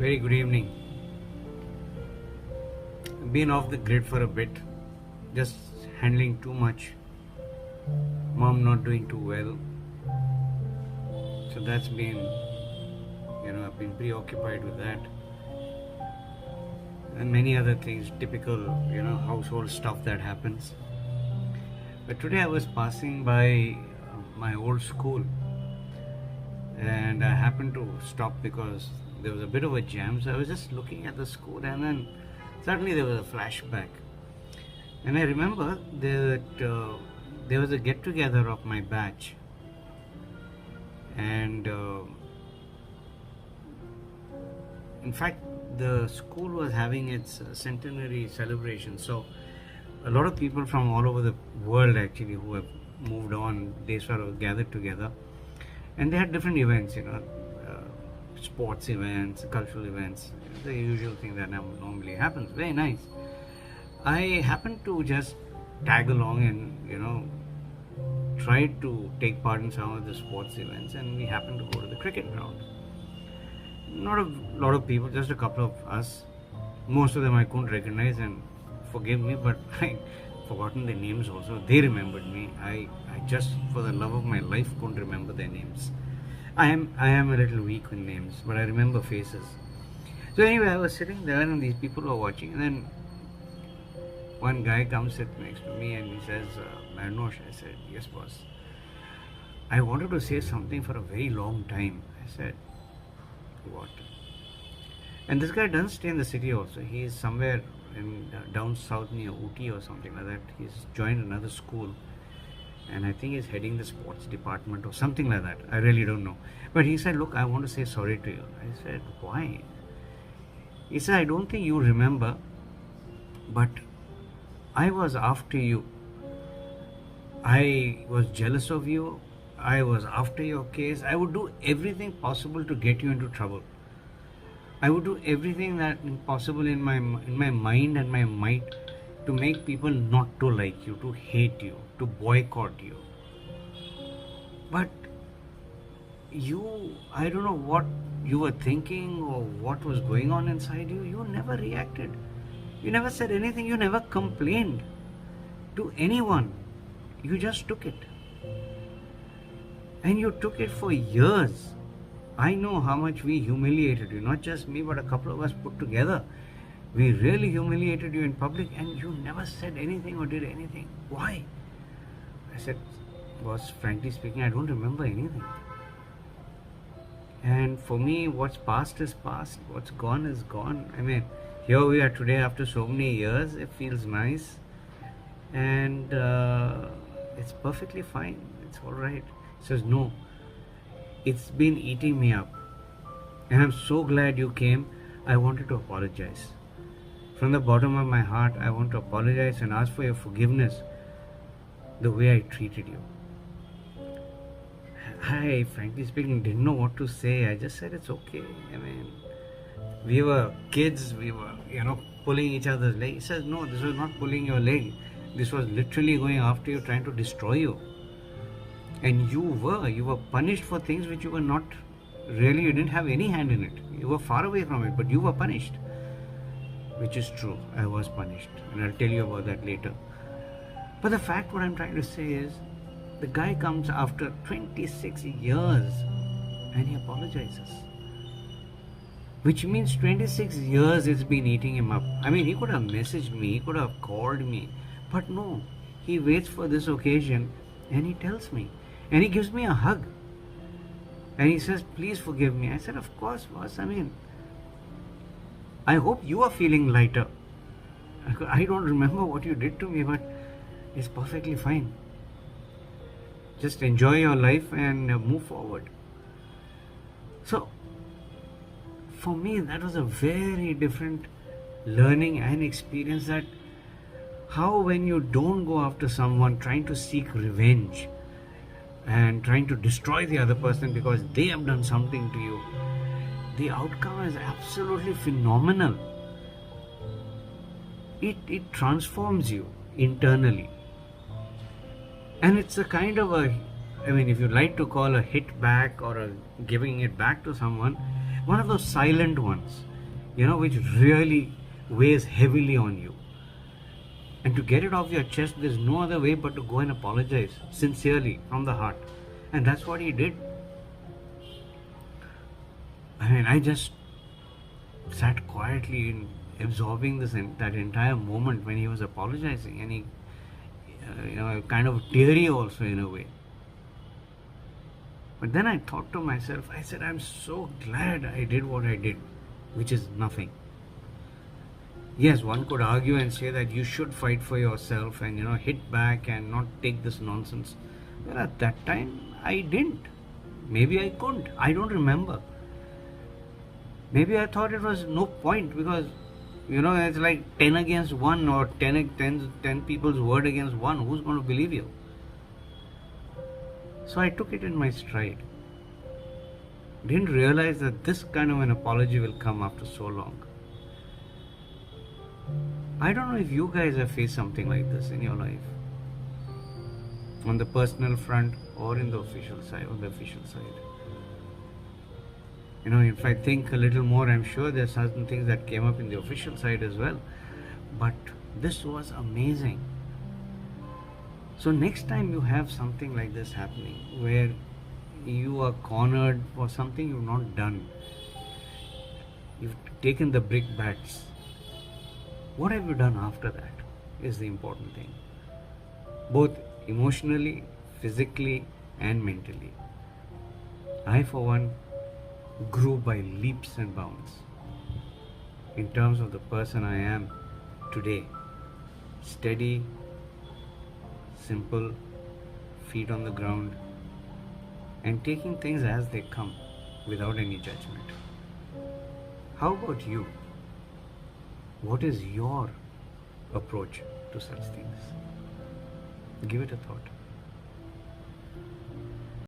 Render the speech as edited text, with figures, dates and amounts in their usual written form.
Very good evening. Been off the grid for a bit, just handling too much. Mom not doing too well. So that's been, I've been preoccupied with that. And many other things, typical, household stuff that happens. But today I was passing by my old school and I happened to stop because there was a bit of a jam. So I was just looking at the school and then suddenly there was a flashback. And I remember that there was a get together of my batch. And in fact, the school was having its centenary celebration. So a lot of people from all over the world actually who have moved on, they sort of gathered together. And they had different events, sports events, cultural events, the usual thing that normally happens. Very nice. I happened to just tag along and, tried to take part in some of the sports events, and we happened to go to the cricket ground. Not a lot of people, just a couple of us. Most of them I couldn't recognize, and forgive me, but I forgotten their names also. They remembered me. I just, for the love of my life, couldn't remember their names. I am a little weak with names, but I remember faces. So anyway, I was sitting there and these people were watching, and then one guy comes sit next to me and he says, Marnosh. I said, yes boss. I wanted to say something for a very long time. I said, what? And this guy doesn't stay in the city also. He is somewhere in down south near Ooty or something like that. He's joined another school. And I think he's heading the sports department or something like that. I really don't know. But he said, look, I want to say sorry to you. I said, why? He said, I don't think you remember, but I was after you. I was jealous of you. I was after your case. I would do everything possible to get you into trouble. I would do everything that possible in my mind and my might to make people not to like you, to hate you, to boycott you. But you, I don't know what you were thinking or what was going on inside you. You never reacted. You never said anything. You never complained to anyone. You just took it. And you took it for years. I know how much we humiliated you, not just me, but a couple of us put together. We really humiliated you in public and you never said anything or did anything. Why? I said, boss, frankly speaking, I don't remember anything. And for me, what's past is past. What's gone is gone. I mean, here we are today after so many years. It feels nice. And it's perfectly fine. It's all right. He says, no, it's been eating me up. And I'm so glad you came. I wanted to apologize. From the bottom of my heart, I want to apologize and ask for your forgiveness the way I treated you. I, frankly speaking, didn't know what to say. I just said, it's okay. I mean, we were kids. We were, pulling each other's leg. He says, no, this was not pulling your leg. This was literally going after you, trying to destroy you. And you were punished for things which you were not really, you didn't have any hand in it. You were far away from it, but you were punished. Which is true, I was punished. And I'll tell you about that later. But the fact, what I'm trying to say is, the guy comes after 26 years and he apologizes. Which means 26 years it's been eating him up. I mean, he could have messaged me, he could have called me. But no, he waits for this occasion and he tells me. And he gives me a hug. And he says, please forgive me. I said, of course, boss. I mean, I hope you are feeling lighter. I don't remember what you did to me, but it's perfectly fine. Just enjoy your life and move forward. So, for me, that was a very different learning and experience, that how when you don't go after someone trying to seek revenge and trying to destroy the other person because they have done something to you, the outcome is absolutely phenomenal. It transforms you internally. And it's a kind of a, if you like to call a hit back or a giving it back to someone, one of those silent ones. which really weighs heavily on you. And to get it off your chest, there's no other way but to go and apologize sincerely from the heart. And that's what he did. I mean, I just sat quietly in absorbing that entire moment when he was apologizing, and he, kind of teary also in a way. But then I thought to myself, I said, I'm so glad I did what I did, which is nothing. Yes, one could argue and say that you should fight for yourself and hit back and not take this nonsense. Well, at that time I didn't. Maybe I couldn't. I don't remember. Maybe I thought it was no point because it's like 10 against 1 or 10 people's word against 1. Who's going to believe you? So I took it in my stride. Didn't realize that this kind of an apology will come after so long. I don't know if you guys have faced something like this in your life, on the personal front or in the official side. If I think a little more, I'm sure there's certain things that came up in the official side as well. But this was amazing. So next time you have something like this happening, where you are cornered for something you've not done, you've taken the brick bats, what have you done after that is the important thing, both emotionally, physically and mentally. I, for one, grew by leaps and bounds in terms of the person I am today. Steady, simple, feet on the ground, and taking things as they come without any judgment. How about you? What is your approach to such things? Give it a thought.